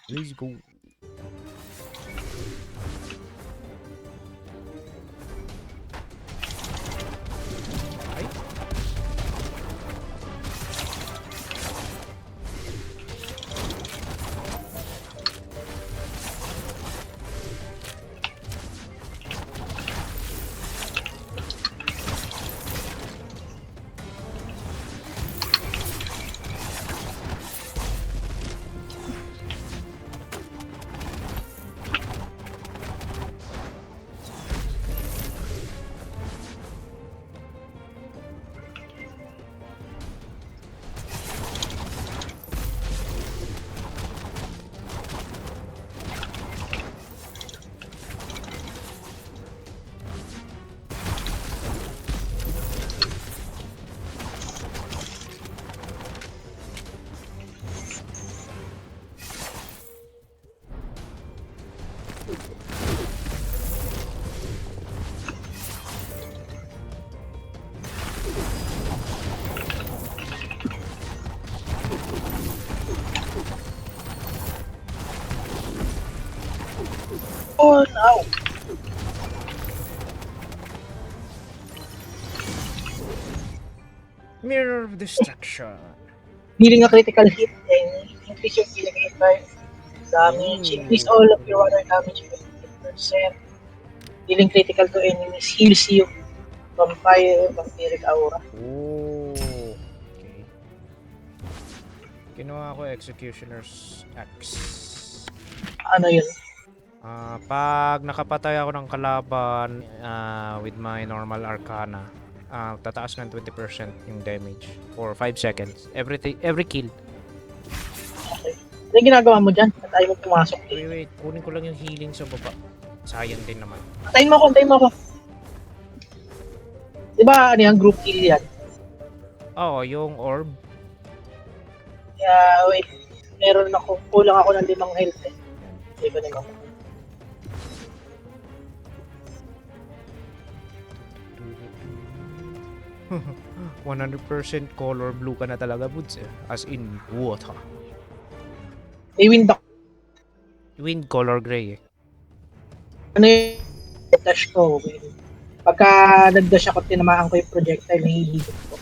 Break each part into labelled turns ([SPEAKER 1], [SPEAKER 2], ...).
[SPEAKER 1] Let's go. Ay,
[SPEAKER 2] Oh, no.
[SPEAKER 1] Mirror of Destruction.
[SPEAKER 2] Dealing a critical hit and increase your healing rate by damage. Increase
[SPEAKER 1] Ooh.
[SPEAKER 2] all of your water damage by 15%. Dealing critical to enemies heals you from fire, vampiric aura.
[SPEAKER 1] Oh. Okay. Kinuha ko Executioner's Axe.
[SPEAKER 2] Ano yun?
[SPEAKER 1] Pag nakapatay ako ng kalaban with my normal arcana, tataas ng 20% yung damage for 5 seconds. Every kill.
[SPEAKER 2] Okay. Ano yung ginagawa mo dyan? At ayaw mo pumasok.
[SPEAKER 1] Wait. Kunin ko lang yung healing sa baba. Sayang din naman.
[SPEAKER 2] Antayin mo ako. Diba ano yan? Group kill yan.
[SPEAKER 1] Oo, yung orb.
[SPEAKER 2] Kaya wait. Meron ako. Kulang ako ng 5 health eh. Hindi ko naman.
[SPEAKER 1] 100% color blue ka na talaga, Buds. As in, water.
[SPEAKER 2] May wind ako.
[SPEAKER 1] Wind color gray eh.
[SPEAKER 2] Ano yung dash ko? Pagka nag-dash ako, tinamaan ko yung projectile, nahihigit ko.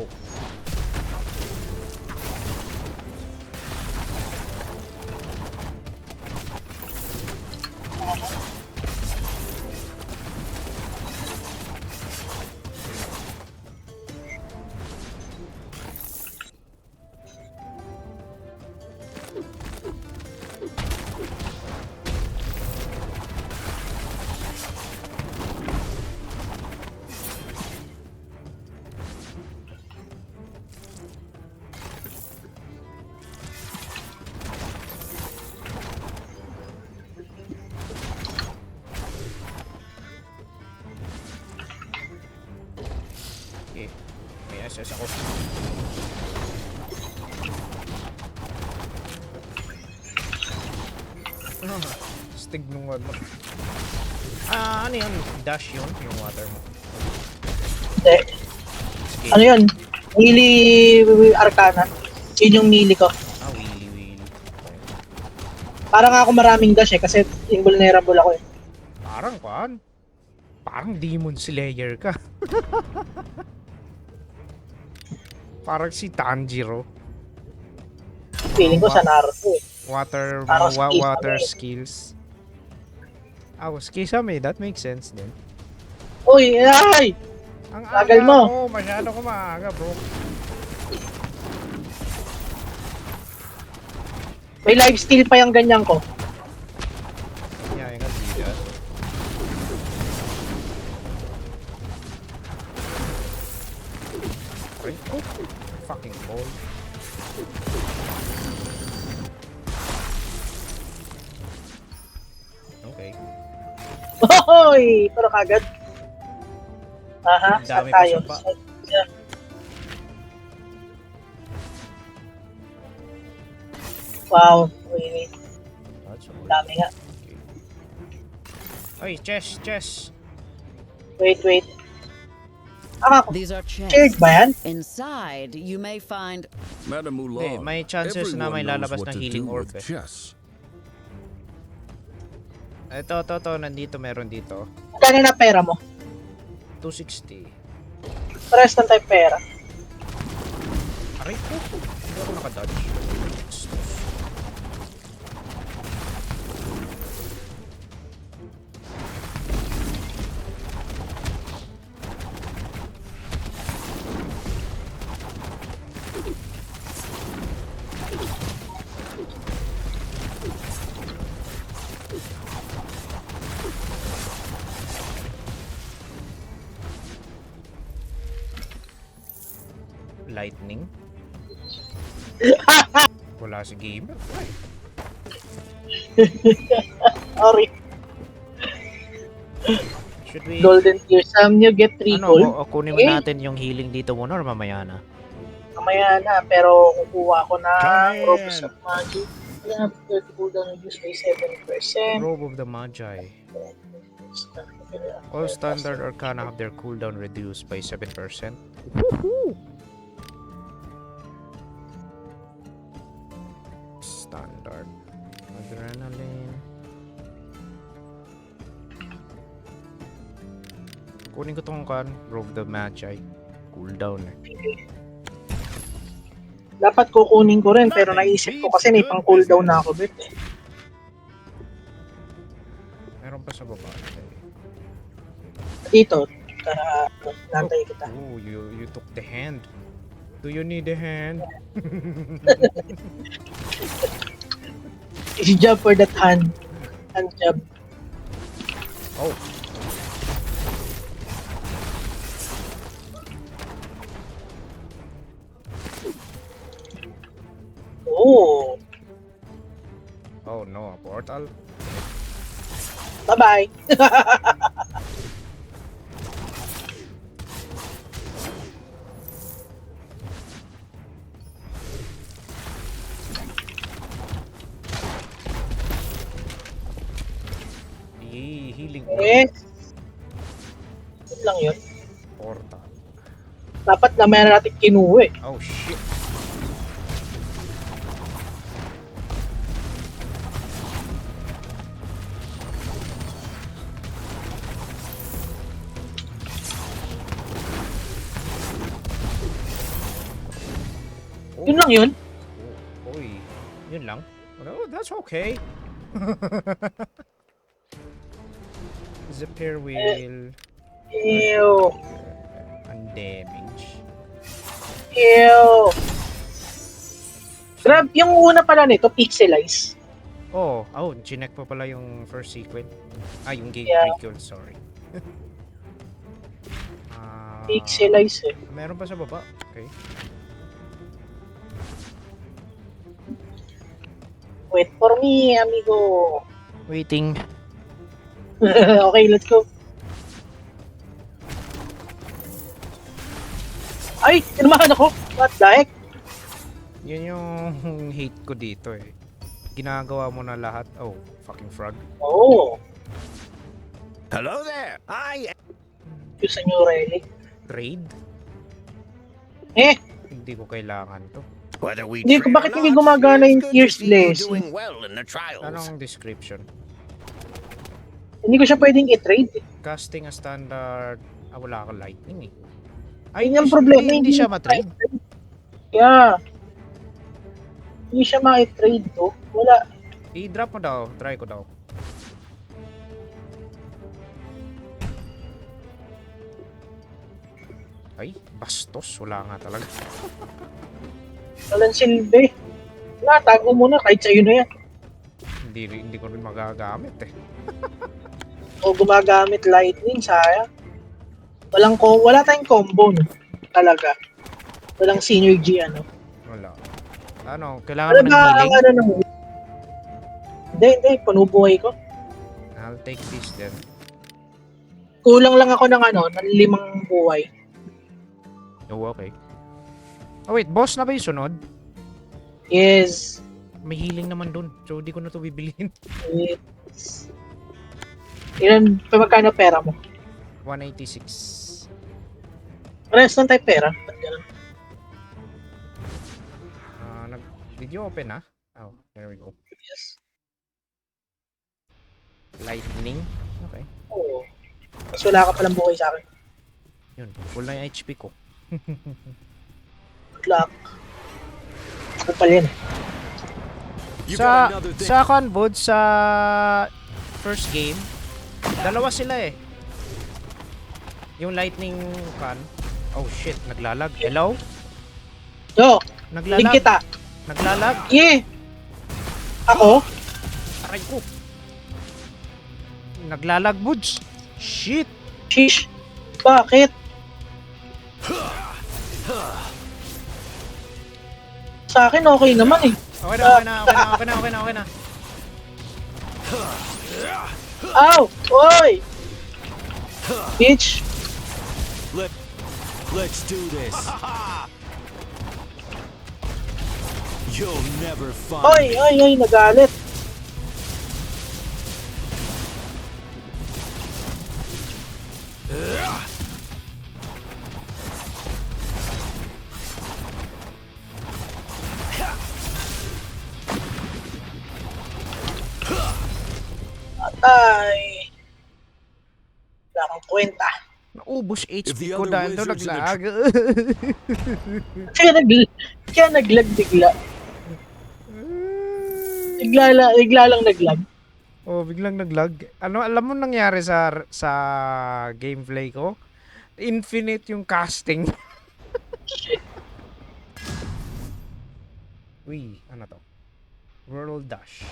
[SPEAKER 1] Oh. Okay. May SS ako. Stig nung ano. Ano yun? Dash yun? Yung water mo.
[SPEAKER 2] Hindi.
[SPEAKER 1] Sige.
[SPEAKER 2] Ano yun? Melee Arcana. Yun yung melee ko.
[SPEAKER 1] Willy. Okay.
[SPEAKER 2] Parang ako maraming dash eh, kasi invulnerable ako eh.
[SPEAKER 1] Parang Demon Slayer ka. Parang si Tanjiro.
[SPEAKER 2] Feeling ko sa Naruto eh.
[SPEAKER 1] Water
[SPEAKER 2] Parang sa Kisame.
[SPEAKER 1] water skills. Kisame, that makes sense din.
[SPEAKER 2] Uy, ay!
[SPEAKER 1] Ang
[SPEAKER 2] Tagal
[SPEAKER 1] aga
[SPEAKER 2] mo.
[SPEAKER 1] ko, masyado ko maaga, bro.
[SPEAKER 2] May lifesteal pa yung ganyan ko.
[SPEAKER 1] Yeah, yung bigat. Ay, oh, fucking ball. Okay.
[SPEAKER 2] Hoy! Pero kagad. Aha,
[SPEAKER 1] Ang
[SPEAKER 2] saan
[SPEAKER 1] dami pa
[SPEAKER 2] tayo?
[SPEAKER 1] sa pa.
[SPEAKER 2] Wow, wait.
[SPEAKER 1] That's all.
[SPEAKER 2] Dami nga.
[SPEAKER 1] Ay, chest.
[SPEAKER 2] Wait. Ah,
[SPEAKER 3] These are
[SPEAKER 2] shared
[SPEAKER 3] chests.
[SPEAKER 2] ba yan?
[SPEAKER 3] Inside, you may find
[SPEAKER 4] Madam
[SPEAKER 1] Hindi,
[SPEAKER 4] Mulan,
[SPEAKER 1] may chances na may
[SPEAKER 4] everyone knows
[SPEAKER 1] lalabas
[SPEAKER 4] what
[SPEAKER 1] ng
[SPEAKER 4] to
[SPEAKER 1] healing
[SPEAKER 4] do
[SPEAKER 1] orb
[SPEAKER 4] with
[SPEAKER 1] eh.
[SPEAKER 4] chess.
[SPEAKER 1] Ito, nandito, meron dito.
[SPEAKER 2] Magkano na pera mo?
[SPEAKER 1] 260.
[SPEAKER 2] Parehas lang tayo pera.
[SPEAKER 1] Aray ko. Hindi ako nakadodge. Lightning. Wala si gamer.
[SPEAKER 2] Sorry.
[SPEAKER 1] Should we...
[SPEAKER 2] Golden Tear. You get 3 gold.
[SPEAKER 1] Kunin mo
[SPEAKER 2] Eh.
[SPEAKER 1] natin yung healing dito muna or mamaya na?
[SPEAKER 2] Mamaya na, pero kukuha ko na
[SPEAKER 1] Come
[SPEAKER 2] Robes
[SPEAKER 1] in.
[SPEAKER 2] of Magic. Kaya 30 cooldown reduced by 7%.
[SPEAKER 1] Robe of the Magi. All standard arcana have their cooldown reduced by 7%. Woohoo! Standard. Adrenaline. Kunin ko tong Robe of the Magi. Cooldown eh.
[SPEAKER 2] Dapat kukunin ko rin, pero naisip ko kasi may pang cooldown na ako bit.
[SPEAKER 1] Meron pa sa baba.
[SPEAKER 2] Dito, nantay kita.
[SPEAKER 1] Oh, you took the hand. Do you need a hand?
[SPEAKER 2] Easy job for that hand. Hand job.
[SPEAKER 1] Oh.
[SPEAKER 2] Oh,
[SPEAKER 1] Oh no, a portal.
[SPEAKER 2] bye-bye.
[SPEAKER 1] Healing
[SPEAKER 2] Eh, yun lang yun.
[SPEAKER 1] portal.
[SPEAKER 2] Dapat na meron natin kinuha eh.
[SPEAKER 1] Oh shit. Oh.
[SPEAKER 2] Yun lang yun.
[SPEAKER 1] Oh, oy. Yun lang. Oh, that's okay. Zipper wheel
[SPEAKER 2] Ew.
[SPEAKER 1] and damage.
[SPEAKER 2] Ew. Grab, yung una pala nito, pixelize.
[SPEAKER 1] Chinek pa pala yung first sequence. Yung game
[SPEAKER 2] Yeah.
[SPEAKER 1] prequel, sorry.
[SPEAKER 2] Pixelize eh.
[SPEAKER 1] Meron pa sa baba. Okay.
[SPEAKER 2] Wait for me, amigo.
[SPEAKER 1] Waiting.
[SPEAKER 2] Okay, let's go. Ay, tinamahan ako. What the heck?
[SPEAKER 1] Yun yung hate ko dito eh. Ginagawa mo na lahat. Oh, fucking frog.
[SPEAKER 2] Oh,
[SPEAKER 4] Hello there.
[SPEAKER 2] yung sa new relic.
[SPEAKER 1] Trade?
[SPEAKER 2] Eh,
[SPEAKER 1] Hindi ko kailangan to.
[SPEAKER 4] Whether we
[SPEAKER 2] Hindi ko- bakit hindi gumagana yung Tears Blessing?
[SPEAKER 4] doing well in the trials.
[SPEAKER 1] Anong description?
[SPEAKER 2] hindi ko siya pwedeng i-trade eh.
[SPEAKER 1] Casting a standard... wala ka lightning eh.
[SPEAKER 2] Ayun yung problema.
[SPEAKER 1] Hindi siya matrade.
[SPEAKER 2] Yeah. Hindi siya ma-trade to. Wala.
[SPEAKER 1] I-drop mo daw. Try ko daw. Ay, bastos. Wala nga talaga.
[SPEAKER 2] Walang silbi. Wala, tago mo na. Kahit sa'yo na yan.
[SPEAKER 1] Hindi ko rin magagamit eh.
[SPEAKER 2] O gumagamit lightning, sayang. Wala tayong combo no. Talaga. Walang synergy ano.
[SPEAKER 1] Wala. Ano, kailangan
[SPEAKER 2] Ano
[SPEAKER 1] mo ng
[SPEAKER 2] ba
[SPEAKER 1] healing?
[SPEAKER 2] ang ano nung... Hindi, panubuhay ko.
[SPEAKER 1] I'll take this then.
[SPEAKER 2] Kulang lang ako ng ng 5 buhay.
[SPEAKER 1] Oh, okay. Oh, wait. Boss na ba yung sunod?
[SPEAKER 2] Yes.
[SPEAKER 1] May healing naman dun. So, di ko na to bibiliin.
[SPEAKER 2] Yes. Ilan, magkano pera mo?
[SPEAKER 1] 186.
[SPEAKER 2] Parehas lang tayo pera. Ba't ganun?
[SPEAKER 1] Did you open, ha? Oh, there we go.
[SPEAKER 2] Yes.
[SPEAKER 1] Lightning. Okay.
[SPEAKER 2] Oo. Mas wala ka palang buhay sa akin.
[SPEAKER 1] Yun. Full na yung HP ko.
[SPEAKER 2] Good luck. Kapal yan.
[SPEAKER 1] Sa Convod, sa first game, dalawa sila eh. Yung lightning can. Oh shit, naglalag. Hello?
[SPEAKER 2] Yo, link
[SPEAKER 1] Naglalag.
[SPEAKER 2] kita.
[SPEAKER 1] Naglalag.
[SPEAKER 2] Yeah. Ako?
[SPEAKER 1] Aray ko. Naglalag, Buds. Shit.
[SPEAKER 2] Sheesh. Bakit? Sa akin okay naman eh.
[SPEAKER 1] Okay na, okay na, okay na, okay na, okay na, okay na.
[SPEAKER 2] Ow! Oy! Bitch!
[SPEAKER 5] Let's do this. You'll never find
[SPEAKER 2] Oy! Oy! Oy! Nagalit! Atay! Wala kang kwenta.
[SPEAKER 1] Naubos
[SPEAKER 5] If
[SPEAKER 1] HP
[SPEAKER 5] the
[SPEAKER 1] ko
[SPEAKER 5] other
[SPEAKER 1] dahil daw
[SPEAKER 5] wizards in the
[SPEAKER 1] naglag.
[SPEAKER 2] Kaya naglag bigla. Bigla lang naglag.
[SPEAKER 1] Oh, biglang naglag. Ano, alam mo nangyari sa gameplay ko? Infinite yung casting.
[SPEAKER 2] Shit.
[SPEAKER 1] Uy, ano to? World Dash.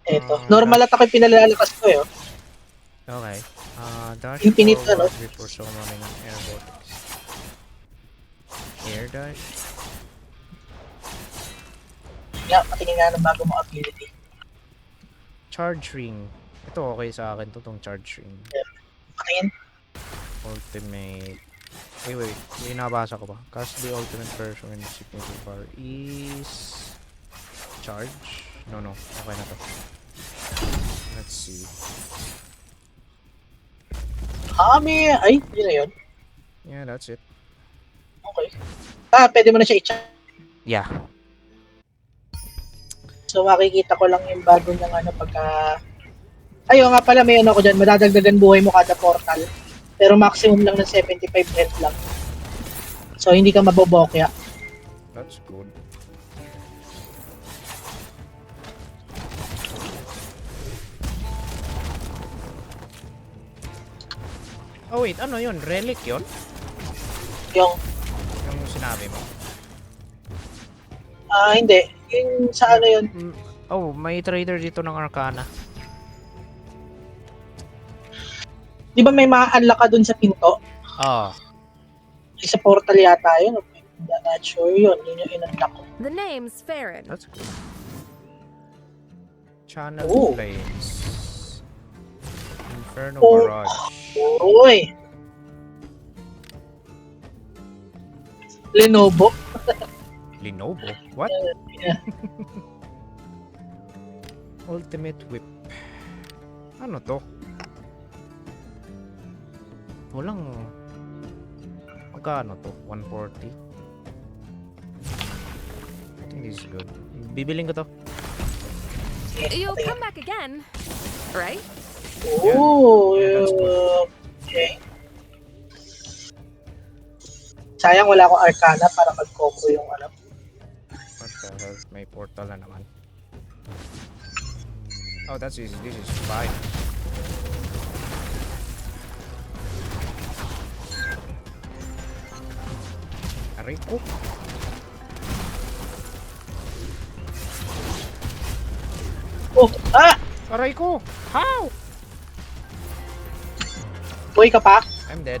[SPEAKER 2] Eto. Normal at ako yung pinalalakas ko eh. Oh.
[SPEAKER 1] Okay. Dash
[SPEAKER 2] Infinite
[SPEAKER 1] forward
[SPEAKER 2] ano?
[SPEAKER 1] before summoning air vortex. Air dash.
[SPEAKER 2] Nga, patingin nga ng bago mong ability.
[SPEAKER 1] Charge ring. Ito okay sa akin to, tong charge ring.
[SPEAKER 2] Patingin.
[SPEAKER 1] Ultimate. Wait. May nabasa ko ba? Cast the ultimate version when the signature bar is charge. No. Okay na to. Let's see.
[SPEAKER 2] Kami! Ay, yun na yun.
[SPEAKER 1] Yeah, that's it.
[SPEAKER 2] Okay. Pwede mo na siya i-check.
[SPEAKER 1] Yeah.
[SPEAKER 2] So, makikita ko lang yung bago ng pagka... Ayun nga pala, may ko dyan. Madadagdagan buhay mo kada portal. Pero maximum lang ng 75 health lang. So, hindi ka mabobokya.
[SPEAKER 1] That's good. Oh wait, ano yun? Relic yun?
[SPEAKER 2] Yung,
[SPEAKER 1] Yung sinabi mo?
[SPEAKER 2] hindi. Yung sa ano yun.
[SPEAKER 1] Oh, may trader dito ng Arcana.
[SPEAKER 2] Di ba may ma-unlock ka dun sa pinto?
[SPEAKER 1] Ah.
[SPEAKER 2] Sa portal yata yun. Not sure yun. Yun yung in-unlock ko.
[SPEAKER 6] The name's Farron.
[SPEAKER 1] That's good. Channel
[SPEAKER 2] Oh.
[SPEAKER 1] Flames. Inferno
[SPEAKER 2] Oh.
[SPEAKER 1] Barrage.
[SPEAKER 2] Uy! Lenovo.
[SPEAKER 1] Lenovo? What?
[SPEAKER 2] Yeah.
[SPEAKER 1] Ultimate Whip. Ano to? Walang... Magkano to? 140? I think this is good. Bibiling ko to.
[SPEAKER 6] You'll come back again, right?
[SPEAKER 2] Oh,
[SPEAKER 1] Yeah, that's good.
[SPEAKER 2] okay. Sayang wala akong Arcana para mag-combo yung
[SPEAKER 1] What the hell? May portal na naman. Oh, that's easy. This is fine. Aray ko.
[SPEAKER 2] Oh,
[SPEAKER 1] Aray ko! How?
[SPEAKER 2] buhay ka pa?
[SPEAKER 1] I'm dead.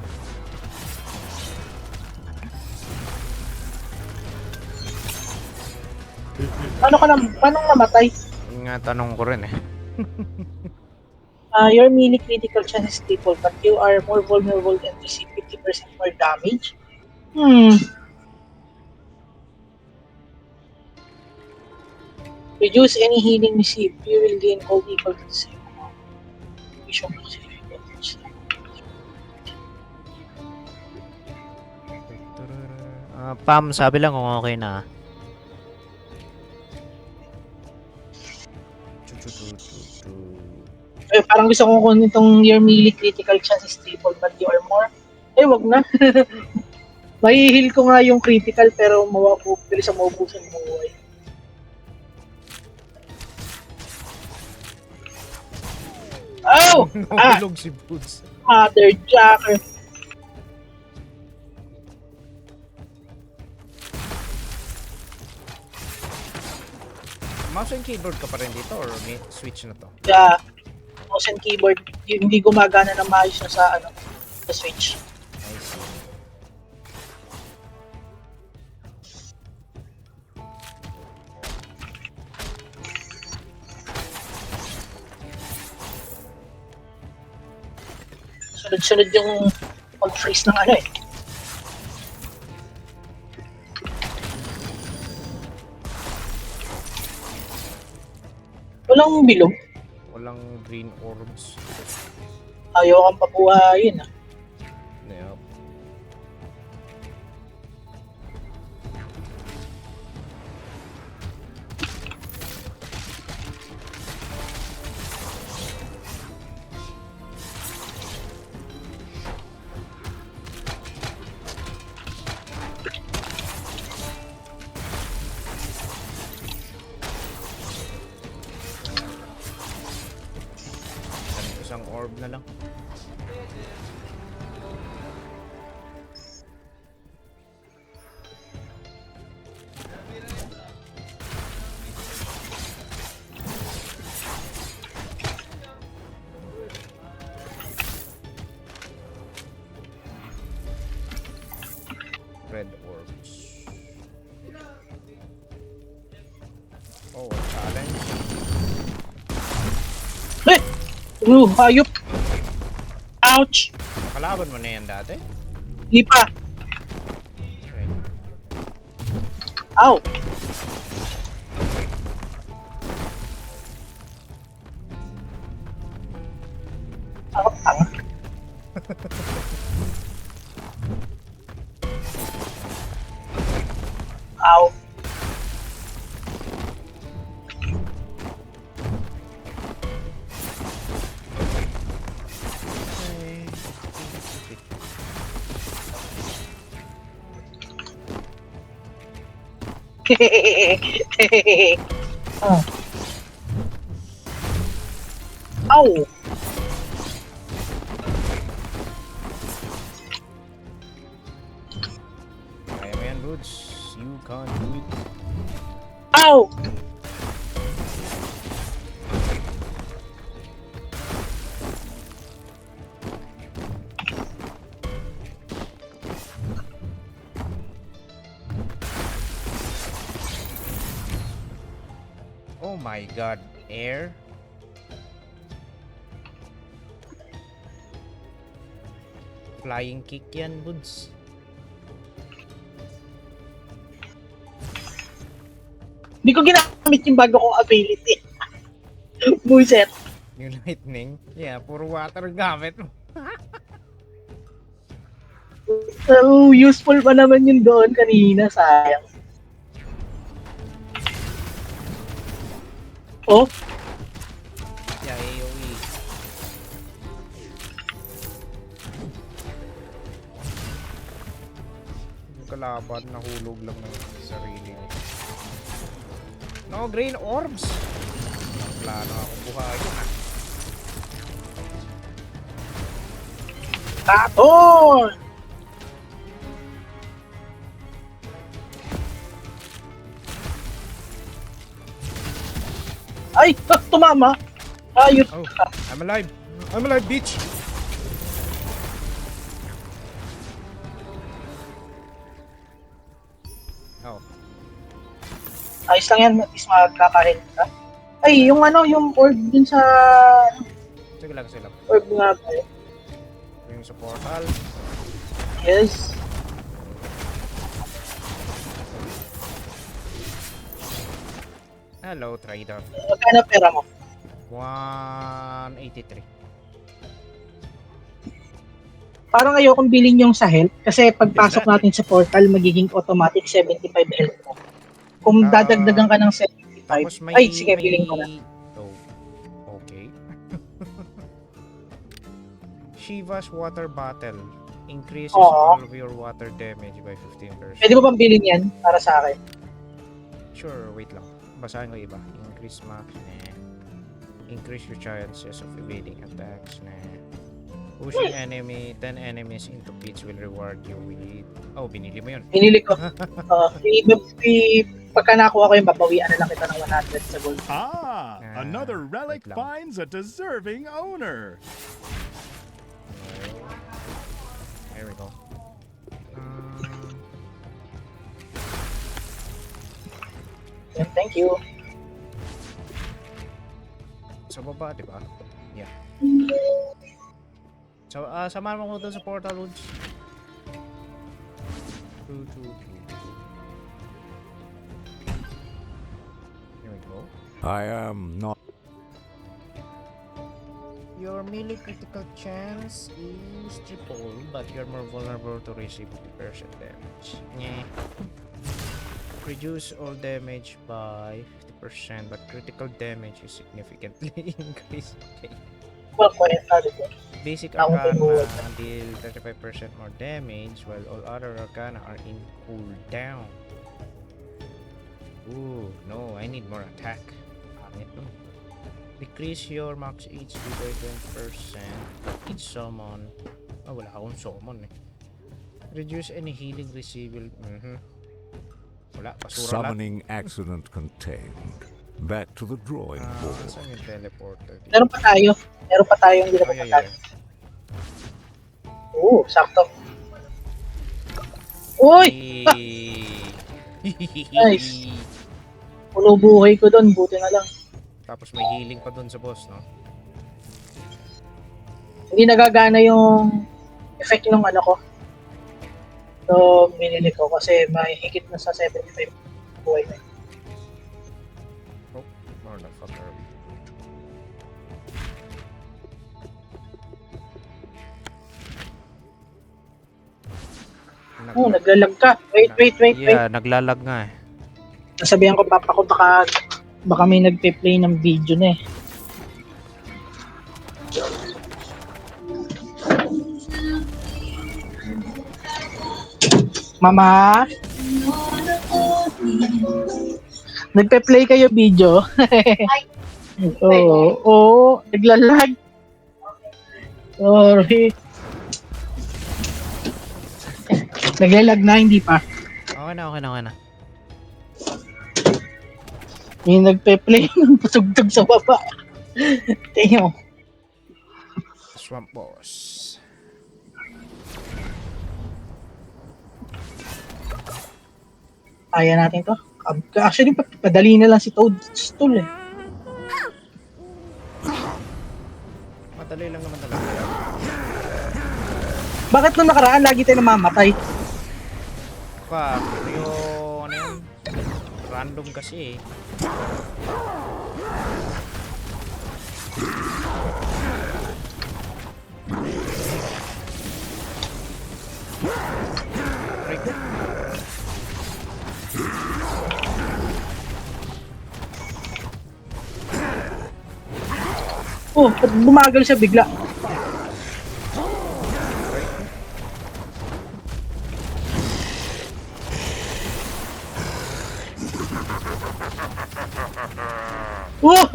[SPEAKER 2] Paano namatay?
[SPEAKER 1] Yun nga tanong ko rin eh.
[SPEAKER 2] Your melee critical chance is triple, but you are more vulnerable and receive 50% more damage. Hmm. Reduce any healing received. You will gain all equal to the same amount. You should not save advantage.
[SPEAKER 1] Pam, sabi lang kung okay na. Chu-chu-chu-chu-chu.
[SPEAKER 2] Eh, parang gusto kong kunin itong your melee critical chance is triple, but you are more. Eh, wag na. Mahihil ko nga yung critical pero bilis ang maubusan ng buhay. Oh!
[SPEAKER 1] Nahulog si Boots.
[SPEAKER 2] Mother Jacker.
[SPEAKER 1] Mouse and keyboard ka pa rin dito or may switch na to?
[SPEAKER 2] Yeah. Mouse and keyboard, hindi gumagana ng maayos na sa sa Switch.
[SPEAKER 1] I see.
[SPEAKER 2] Sunod-sunod yung pag-freeze ng ano eh. Walang bilog.
[SPEAKER 1] Walang green orbs.
[SPEAKER 2] Ayaw kang pabuhayin ah.
[SPEAKER 1] Yep. Isang orb na lang. Red orbs. Oh, a challenge.
[SPEAKER 2] Eh! Hayop! Ouch!
[SPEAKER 1] Nakalaban mo na yan dati?
[SPEAKER 2] Di pa!
[SPEAKER 1] Okay.
[SPEAKER 2] Ow! Ang. Ow. Oh. Ow.
[SPEAKER 1] Kaya mo yan, Boots. You can do it.
[SPEAKER 2] Ow.
[SPEAKER 1] Oh my god, air? Flying kick yan, Boots.
[SPEAKER 2] Hindi ko ginamit yung bago kong ability. Buset.
[SPEAKER 1] Yung lightning? Yeah, puro water gamit mo.
[SPEAKER 2] So, useful pa naman yun doon kanina, sayang. Oh,
[SPEAKER 1] Yeah, AoE. Yung kalaban, nahulog lang ng sarili. No, green orbs! Plano ako buhayin ah.
[SPEAKER 2] Taton! Ay, tumama! Ayun
[SPEAKER 1] Oh,
[SPEAKER 2] ka.
[SPEAKER 1] I'm alive! I'm alive, bitch! Oh,
[SPEAKER 2] Ayos lang yan, at least magkakahin ka. Ay, yung ano, yung orb dun sa
[SPEAKER 1] Sige lang, sige lang.
[SPEAKER 2] Orb nga ba eh?
[SPEAKER 1] Yung sa portal.
[SPEAKER 2] Yes.
[SPEAKER 1] Hello, trader.
[SPEAKER 2] Magkano pera mo?
[SPEAKER 1] 183.
[SPEAKER 2] Parang ayokong bilhin yung sa health kasi pagpasok natin sa portal, magiging automatic 75 health mo. Kung
[SPEAKER 1] Ah,
[SPEAKER 2] dadagdagan ka ng 75,
[SPEAKER 1] Tapos may...
[SPEAKER 2] ay sige, bilhin ko na.
[SPEAKER 1] Oh, okay. Shiva's water bottle. Increases
[SPEAKER 2] Oo.
[SPEAKER 1] all of your water damage by 15%.
[SPEAKER 2] Pwede mo bang bilhin yan para sa akin?
[SPEAKER 1] Sure, wait lang. Basahin ko iba. Increase max, increase your chances of evading attacks, pushing 10 enemies into pits will reward you with... Oh, binili mo yun.
[SPEAKER 2] Binili ko. Pagka nakuha ko yung babawian na lang kita ng 100 sa gold.
[SPEAKER 5] Ah, another relic
[SPEAKER 1] wait lang.
[SPEAKER 5] finds a deserving owner.
[SPEAKER 1] There we go.
[SPEAKER 2] Yan, thank you.
[SPEAKER 1] Sa baba, di ba? Yeah. So, samahan mo ko doon sa portal woods. Here we go.
[SPEAKER 7] I am not.
[SPEAKER 1] Your melee critical chance is triple, but you're more vulnerable to receive 50% damage. Nyeh. Reduce all damage by 50%, but critical damage is significantly increased. Okay.
[SPEAKER 2] Well, kwenta dito.
[SPEAKER 1] Basic
[SPEAKER 2] Ako
[SPEAKER 1] Arcana
[SPEAKER 2] tinuod.
[SPEAKER 1] deal 35% more damage, while all other Arcana are in cooldown. Ooh, no, I need more attack. Pangit no. Decrease your max HP by 20%. Each summon. Oh, wala akong summon eh. Reduce any healing receivable. Wala, basura lang.
[SPEAKER 7] Summoning accident contained. Back to the drawing board.
[SPEAKER 1] Saan yung teleporter?
[SPEAKER 2] Meron pa tayo. Meron pa tayong hindi na
[SPEAKER 1] Oh, yeah,
[SPEAKER 2] pupuntahan.
[SPEAKER 1] yeah.
[SPEAKER 2] Oo, sakto. Uy! Nice. Puno buhay ko doon, buti na lang.
[SPEAKER 1] Tapos may healing pa dun sa boss, no?
[SPEAKER 2] Hindi nagagana yung effect ng ano ko. So, minili ko kasi may higit na sa 75 buhay na.
[SPEAKER 1] Oh, motherfucker.
[SPEAKER 2] Oh, naglalag ka. Wait.
[SPEAKER 1] Yeah, naglalag nga eh.
[SPEAKER 2] Nasabihan ko papa ko baka may nagpe-play ng video na eh. Mama? Nagpe-play kayo video? Oo, naglalag. Sorry. Naglalag na, hindi pa.
[SPEAKER 1] Okay na.
[SPEAKER 2] May nagpe-play ng pasugtog sa baba. Tingnan mo.
[SPEAKER 1] Swamp boss.
[SPEAKER 2] Kaya natin to. Actually, padali na lang si Toadstool eh.
[SPEAKER 1] Madali lang naman talaga.
[SPEAKER 2] Bakit nung nakaraan lagi tayo namamatay?
[SPEAKER 1] Pa, yung ano yun? Random kasi eh. Right.
[SPEAKER 2] Oh, ba't bumagal siya bigla?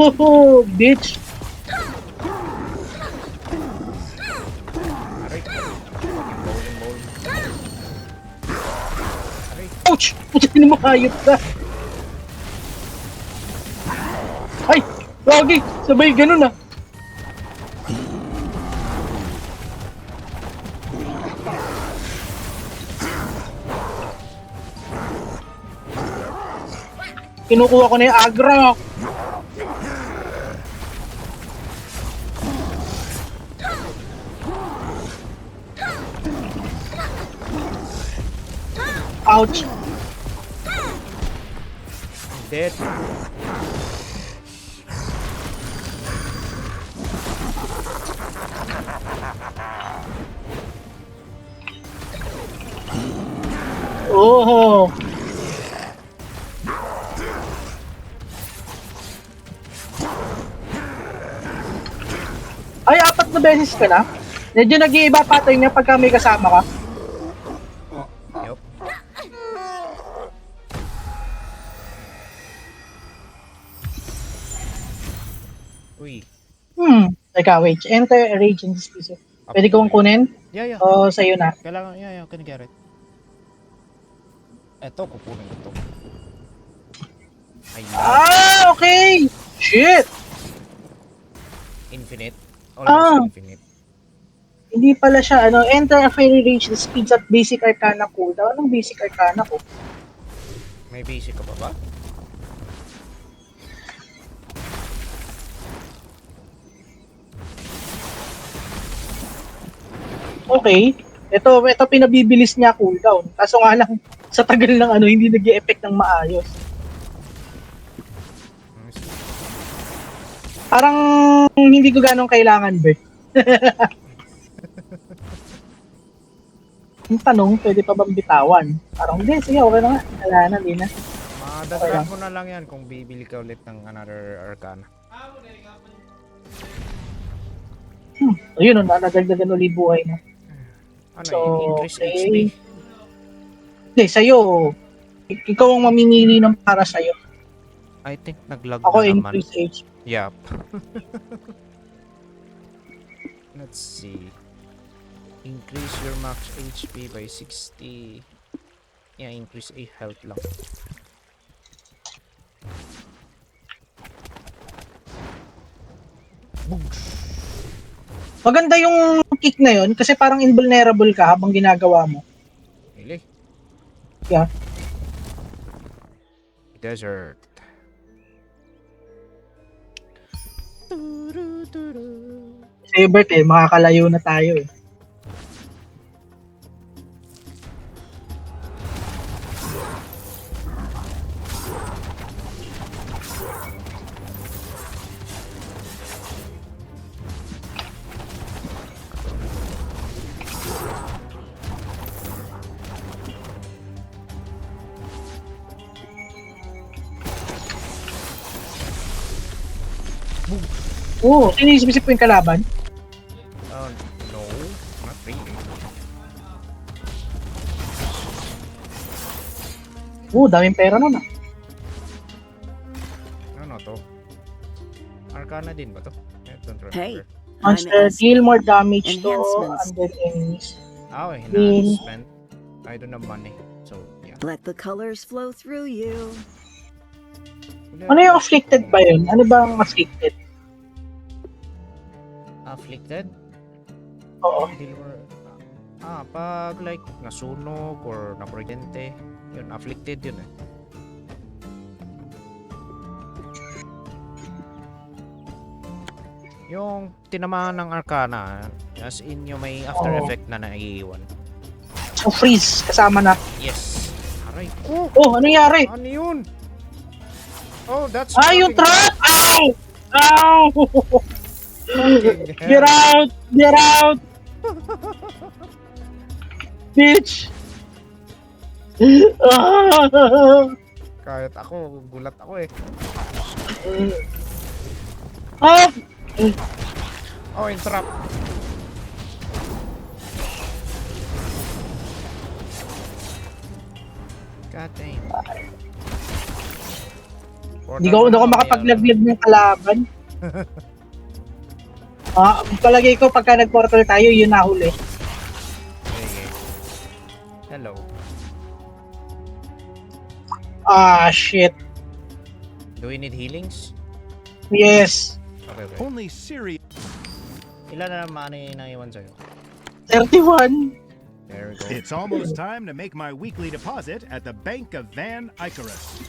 [SPEAKER 2] Oh, bitch!
[SPEAKER 1] Aray. Bowling. Aray.
[SPEAKER 2] Ouch! Puti na makayot ka! Ay! Lagi! Sabay ganun ah! Kinukuha ko na yung aggro! Ouch.
[SPEAKER 1] Dead.
[SPEAKER 2] Oh. Ay, 4 na beses ka na? Medyo nag-iiba pattern niya pagka may kasama ka.
[SPEAKER 1] Yup. Uy.
[SPEAKER 2] Teka, wait. Enter a rage in this piece. Pwede kong kunin?
[SPEAKER 1] Yeah.
[SPEAKER 2] O sa'yo na?
[SPEAKER 1] Kailangan, can get it. Eto, kukunin ko to. Ayun.
[SPEAKER 2] Ah, okay! Shit!
[SPEAKER 1] Infinite.
[SPEAKER 2] Ah.
[SPEAKER 1] Almost infinite.
[SPEAKER 2] Hindi pala siya, ano, enter a fairy rage that speeds at basic arcana cooldown. Anong basic arcana ko?
[SPEAKER 1] May basic ka pa ba?
[SPEAKER 2] Okay. Ito pinabibilis niya cooldown. Kaso nga lang, sa tagal ng ano, hindi nag-e-effect ng maayos. Parang hindi ko ganong kailangan, Bert. Yung tanong, pwede pa bang bitawan? Parang hindi, sige, okay na nga. Wala na, hindi na.
[SPEAKER 1] Madagdag mo na lang yan kung bibili ka ulit ng another arcana.
[SPEAKER 2] Ayun, nadagdagan ulit buhay na.
[SPEAKER 1] Ano,
[SPEAKER 2] So,
[SPEAKER 1] increase
[SPEAKER 2] okay.
[SPEAKER 1] HP?
[SPEAKER 2] Hindi, sa'yo. Ikaw ang mamimili ng para sa'yo.
[SPEAKER 1] I think naglag
[SPEAKER 2] Ako,
[SPEAKER 1] na naman.
[SPEAKER 2] increase HP.
[SPEAKER 1] Yup. Let's see. Increase your max HP by 60. Yeah, increase a health lang.
[SPEAKER 2] Maganda yung kick na yun kasi parang invulnerable ka habang ginagawa mo.
[SPEAKER 1] Really?
[SPEAKER 2] Yeah.
[SPEAKER 1] Desert.
[SPEAKER 2] Kasi Bert makakalayo na tayo eh. Oo, sinisip po yung kalaban.
[SPEAKER 1] No, not really.
[SPEAKER 2] Daming pera nun ah.
[SPEAKER 1] Ano to? Arcana din ba to? I don't remember.
[SPEAKER 3] Hey,
[SPEAKER 2] Monster deal more damage to
[SPEAKER 3] Enhancements.
[SPEAKER 2] undead enemies.
[SPEAKER 1] Okay, enhancement. I don't have money. So, yeah.
[SPEAKER 3] let the colors flow through you.
[SPEAKER 2] Ano yung afflicted ba yun? Ano ba ang afflicted?
[SPEAKER 1] Afflicted?
[SPEAKER 2] Oo.
[SPEAKER 1] Pag like nasunog or nakuryente, yun, afflicted yun eh. Yung tinamaan ng Arcana, as in yung may after
[SPEAKER 2] Oo.
[SPEAKER 1] effect na naiiwan.
[SPEAKER 2] So freeze, kasama na.
[SPEAKER 1] Yes. Aray ko!
[SPEAKER 2] Oh, ano nangyari?
[SPEAKER 1] Ano yun? Oh, that's
[SPEAKER 2] Yung
[SPEAKER 1] fucking-
[SPEAKER 2] trap! Ow! Ow!
[SPEAKER 1] fucking
[SPEAKER 2] Get
[SPEAKER 1] hell.
[SPEAKER 2] out! Get out! Bitch!
[SPEAKER 1] Kahit ako, gulat ako eh.
[SPEAKER 2] Ah!
[SPEAKER 1] Oh, yung trap. God damn.
[SPEAKER 2] Hindi ko makapaglaglag ng kalaban. Palagay ko pagka nag-portal tayo, yun nahuli.
[SPEAKER 1] Okay. Hello.
[SPEAKER 2] Shit.
[SPEAKER 1] Do we need healings?
[SPEAKER 2] Yes.
[SPEAKER 1] Okay.
[SPEAKER 5] Only serious.
[SPEAKER 1] Ilan na money na iwan sa'yo?
[SPEAKER 2] 31.
[SPEAKER 1] There we go.
[SPEAKER 5] It's almost time to make my weekly deposit at the Bank of Van Icarus.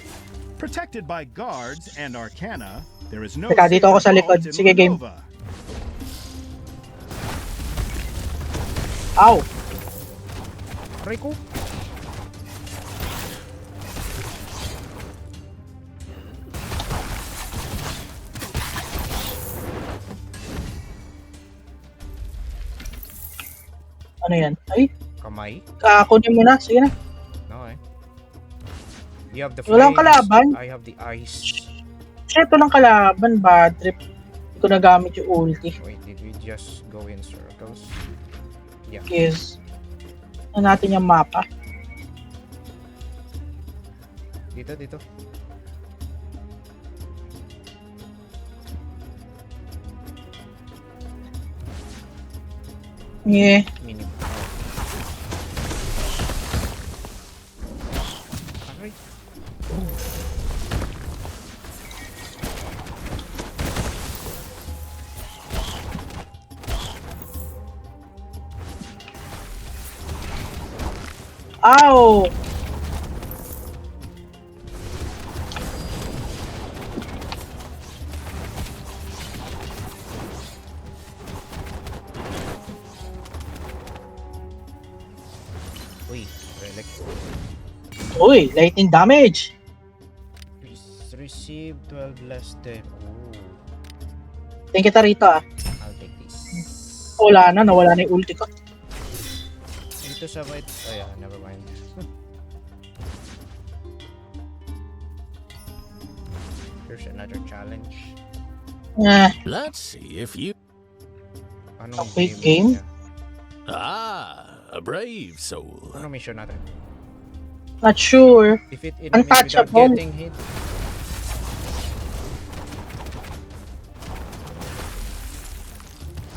[SPEAKER 5] Protected by guards and arcana, there is no
[SPEAKER 2] Teka, dito ako sa
[SPEAKER 5] sacred
[SPEAKER 2] likod.
[SPEAKER 5] vault in
[SPEAKER 2] Sige, game.
[SPEAKER 5] Lenova.
[SPEAKER 2] Ow.
[SPEAKER 1] Aray ko.
[SPEAKER 2] Ano yan? Ay,
[SPEAKER 1] Kamay.
[SPEAKER 2] kunin mo na. Sige na.
[SPEAKER 1] No eh. You have the
[SPEAKER 2] Walang
[SPEAKER 1] flames,
[SPEAKER 2] kalaban?
[SPEAKER 1] I have the ice.
[SPEAKER 2] Shit, walang kalaban. Bad trip. Hindi ko nagamit yung ulti.
[SPEAKER 1] Wait, did we just go in circles? Yeah.
[SPEAKER 2] Yes. Ano natin yung mapa?
[SPEAKER 1] Dito, dito.
[SPEAKER 2] Yeah.
[SPEAKER 1] Minimum. Aray.
[SPEAKER 2] Ow!
[SPEAKER 1] Uy, relic.
[SPEAKER 2] Uy, lightning damage.
[SPEAKER 1] Receive 12 less than. Ooh,
[SPEAKER 2] Thank kita rito ah.
[SPEAKER 1] I'll take this.
[SPEAKER 2] Wala na, nawala na yung ulti ko.
[SPEAKER 1] Dito sa right. Oh yeah, never mind. Here's another challenge.
[SPEAKER 2] Eh,
[SPEAKER 4] Let's see if you.
[SPEAKER 1] Anong
[SPEAKER 2] A quick game?
[SPEAKER 1] niya?
[SPEAKER 4] A brave soul.
[SPEAKER 1] Anong mission natin?
[SPEAKER 2] not sure.
[SPEAKER 1] Defeat enemies without
[SPEAKER 2] Untouchable.
[SPEAKER 1] getting hit.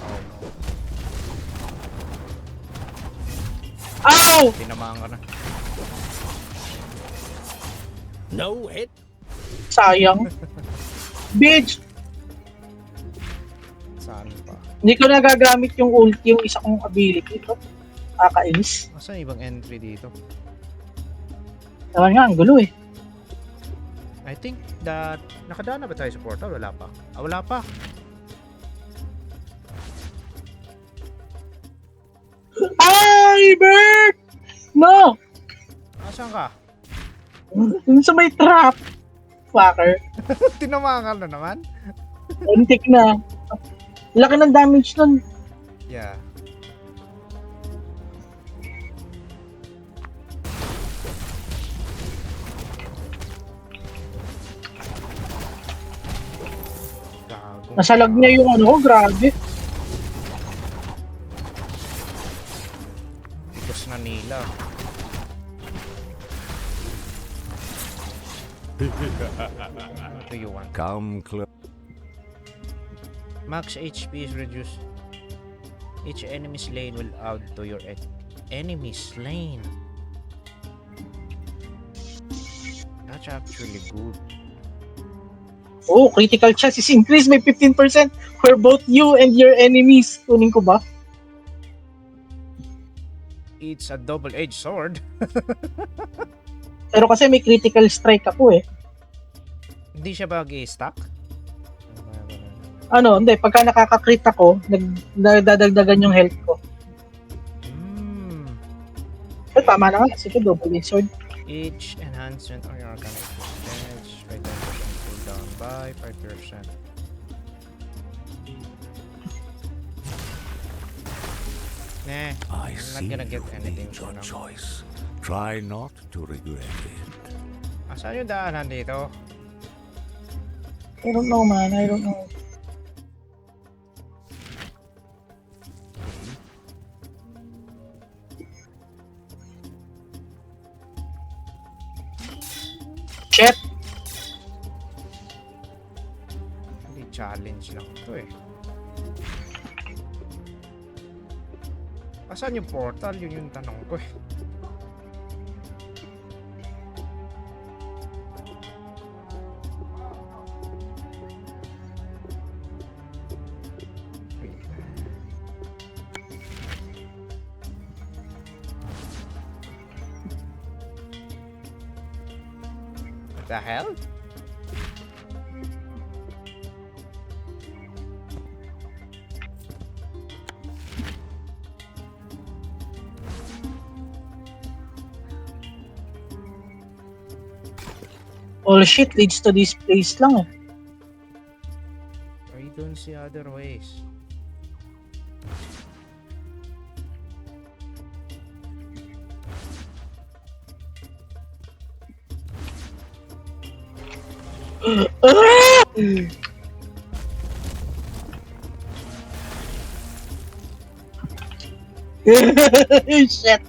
[SPEAKER 1] Oh no.
[SPEAKER 2] Ow!
[SPEAKER 1] Tinamaan ka na.
[SPEAKER 4] No hit.
[SPEAKER 2] Sayang. Bitch!
[SPEAKER 1] Saan pa?
[SPEAKER 2] Hindi ko nagagamit yung ulti, yung isa kong ability. Ito. Kakainis.
[SPEAKER 1] Masa ibang entry dito?
[SPEAKER 2] Naman nga, ang gulo eh.
[SPEAKER 1] I think that... Nakadaan na ba tayo sa portal? Wala pa. Ah, wala pa.
[SPEAKER 2] Ay, Bert! No!
[SPEAKER 1] Asan ka?
[SPEAKER 2] Yung sa may trap. Fucker.
[SPEAKER 1] Tinamaan ka na naman?
[SPEAKER 2] Untik na. Laki ng damage nun.
[SPEAKER 1] Yeah. Gago.
[SPEAKER 2] Nasalag niya yung ano, grabe.
[SPEAKER 1] Because na nila. What do you want?
[SPEAKER 7] Come close.
[SPEAKER 1] Max HP is reduced. Each enemy slain will add to your enemy slain. That's actually good.
[SPEAKER 2] Oh, critical chance is increased by 15% for both you and your enemies. Tunin ko ba?
[SPEAKER 1] It's a double-edged sword.
[SPEAKER 2] Pero kasi may critical strike ako eh.
[SPEAKER 1] Hindi siya ba stack?
[SPEAKER 2] Ano, hindi. Pagka nakaka-crit ako, nagdadagdagan yung health ko.
[SPEAKER 1] Hmm.
[SPEAKER 2] Eh, tama na nga. Sige, double-edged sword.
[SPEAKER 1] Each enhancement on your organic damage by 10% cooldown by 5%. Nah,
[SPEAKER 7] I
[SPEAKER 1] I'm not
[SPEAKER 7] see
[SPEAKER 1] gonna get
[SPEAKER 7] you
[SPEAKER 1] anything
[SPEAKER 7] made
[SPEAKER 1] for
[SPEAKER 7] your
[SPEAKER 1] now.
[SPEAKER 7] choice. Try not to regret it.
[SPEAKER 1] Asan yung daanan dito?
[SPEAKER 2] I don't know, man. I don't know. Shit!
[SPEAKER 1] Hindi challenge lang to eh. Asan yung portal? Yun yung tanong ko eh. What the hell?
[SPEAKER 2] All shit leads to this place lang eh.
[SPEAKER 1] I don't see other ways.
[SPEAKER 2] Shit.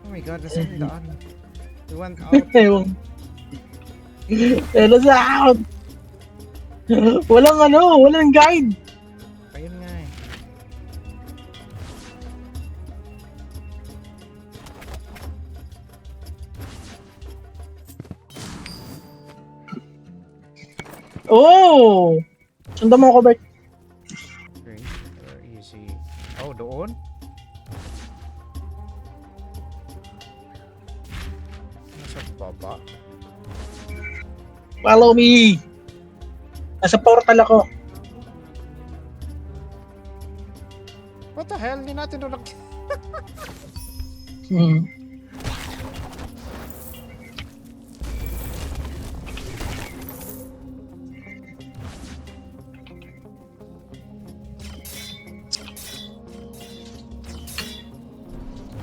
[SPEAKER 1] Oh my god, nasa yung daan. We went out.
[SPEAKER 2] Ewan. Hello sound. Walang guide.
[SPEAKER 1] Ayun nga eh.
[SPEAKER 2] Oh! Sundan mo ako, Bert.
[SPEAKER 1] Okay, where is he? Oh, doon? Nasa baba?
[SPEAKER 2] Follow me. Nasa portal ako.
[SPEAKER 1] What the hell? Hindi natin nung
[SPEAKER 2] Hmm.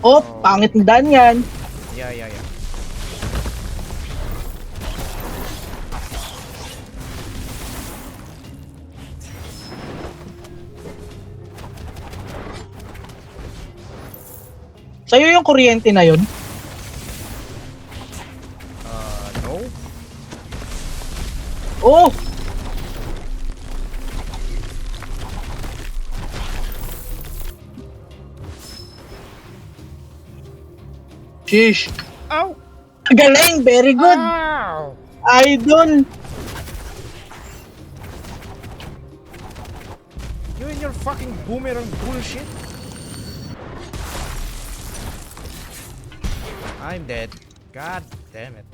[SPEAKER 2] Oh, pangit ng daan yan.
[SPEAKER 1] Yeah.
[SPEAKER 2] Sa'yo yung kuryente na yun?
[SPEAKER 1] No?
[SPEAKER 2] Oh! Sheesh.
[SPEAKER 1] Ow!
[SPEAKER 2] Galing! Very good!
[SPEAKER 1] Ow!
[SPEAKER 2] Idol!
[SPEAKER 1] You and your fucking boomerang bullshit. I'm dead. God damn it.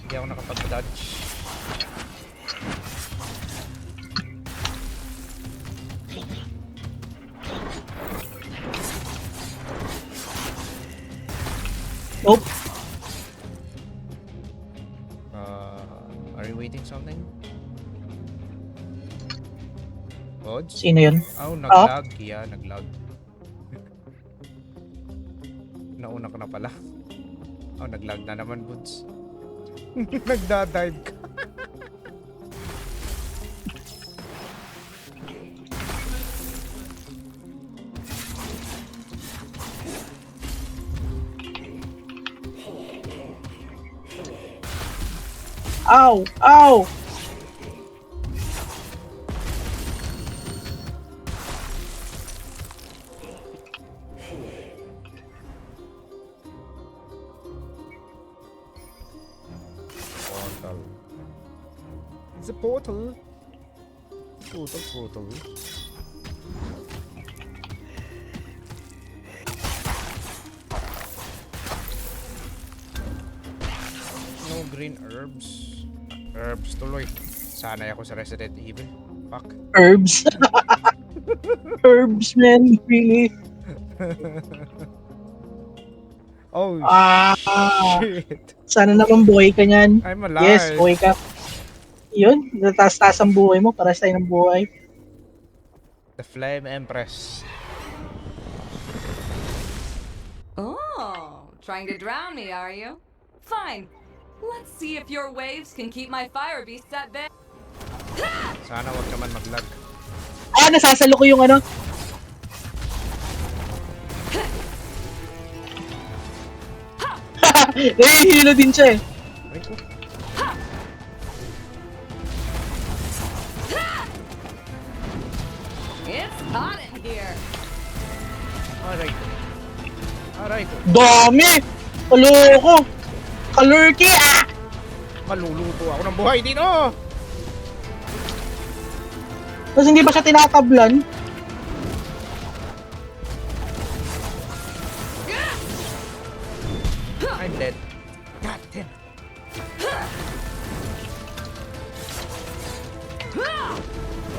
[SPEAKER 1] Hindi ako nakapag-dodge.
[SPEAKER 2] Nope.
[SPEAKER 1] Are you waiting something? Bods?
[SPEAKER 2] Sino yun?
[SPEAKER 1] Oh, nag-lag. Yeah, nag-lag. Nauna ko na pala. Oh, nag-lag na naman, Bods. Nagda-dive ka.
[SPEAKER 2] Ow! Ow!
[SPEAKER 1] Portal. It's a portal. Portal. No green herbs. Herbs tuloy. Sanay ako sa Resident Evil. Fuck.
[SPEAKER 2] Herbs. Herbs, man. Really?
[SPEAKER 1] Oh
[SPEAKER 2] Ah!
[SPEAKER 1] shit.
[SPEAKER 2] Sana naman buhay ka niyan.
[SPEAKER 1] I'm alive.
[SPEAKER 2] Yes, buhay ka. Yun, nataas-taas ang buhay mo para sa ng buhay.
[SPEAKER 1] The Flame Empress.
[SPEAKER 8] Oh, trying to drown me, are you? Fine. Let's see if your waves can keep my fire beast at bay.
[SPEAKER 1] Sana wag naman mag-lag.
[SPEAKER 2] Ah, nasasalo ko yung ano. Hilo din siya eh.
[SPEAKER 1] Ay ko.
[SPEAKER 8] It's hot in here.
[SPEAKER 1] Aray ko.
[SPEAKER 2] Dami! Kaloko! Kalurki ah!
[SPEAKER 1] Maluluto ako ng buhay dito.
[SPEAKER 2] Tapos hindi ba siya tinatablan?
[SPEAKER 1] I'm dead. God damn.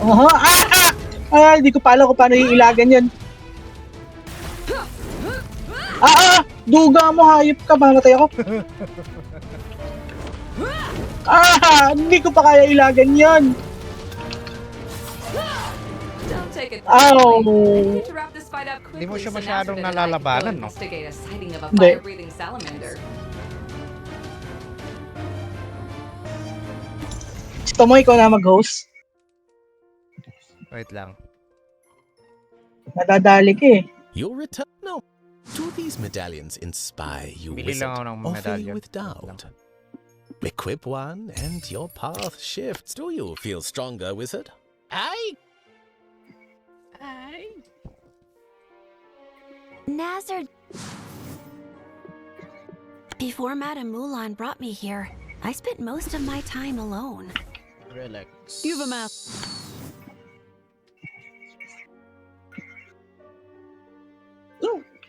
[SPEAKER 2] Aha! Ah! Hindi ko pa alam kung paano iilagan yun. Ah! Duga mo, hayop ka, mamatay ako. Hindi ko pa kaya ilagan yan.
[SPEAKER 8] Don't take it
[SPEAKER 2] Ow.
[SPEAKER 8] personally. I need to wrap this fight up
[SPEAKER 1] Hindi mo
[SPEAKER 8] quickly
[SPEAKER 1] siya
[SPEAKER 8] so
[SPEAKER 1] masyadong
[SPEAKER 8] Nasrid and I can go
[SPEAKER 1] nalalabanan, no?
[SPEAKER 8] investigate a sighting of a
[SPEAKER 2] Hindi.
[SPEAKER 8] fire-breathing salamander.
[SPEAKER 2] Gusto mo ikaw na mag-host?
[SPEAKER 1] Wait lang.
[SPEAKER 2] Nadadali ka eh.
[SPEAKER 4] You'll return. No. Do these medallions inspire you,
[SPEAKER 1] Bili
[SPEAKER 4] wizard,
[SPEAKER 1] lang ako ng
[SPEAKER 4] or fill you
[SPEAKER 1] medallion.
[SPEAKER 4] with doubt? Equip one, and your path shifts. Do you feel stronger, wizard? Aye.
[SPEAKER 3] Nazar. Before Madame Mulan brought me here, I spent most of my time alone.
[SPEAKER 1] Relax.
[SPEAKER 3] You've a map.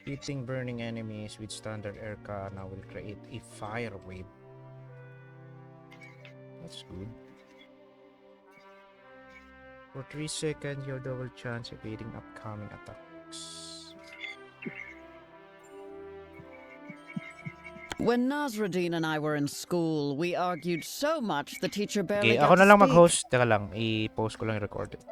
[SPEAKER 1] Hitting burning enemies with standard air cannon will create a fire wave. That's good. For 3 seconds, you have double chance evading upcoming attacks.
[SPEAKER 9] When Nasruddin and I were in school, we argued so much the teacher barely
[SPEAKER 1] Okay,
[SPEAKER 9] got
[SPEAKER 1] ako
[SPEAKER 9] to
[SPEAKER 1] na lang
[SPEAKER 9] speak.
[SPEAKER 1] mag-host. Teka lang, i-post ko lang yung recording.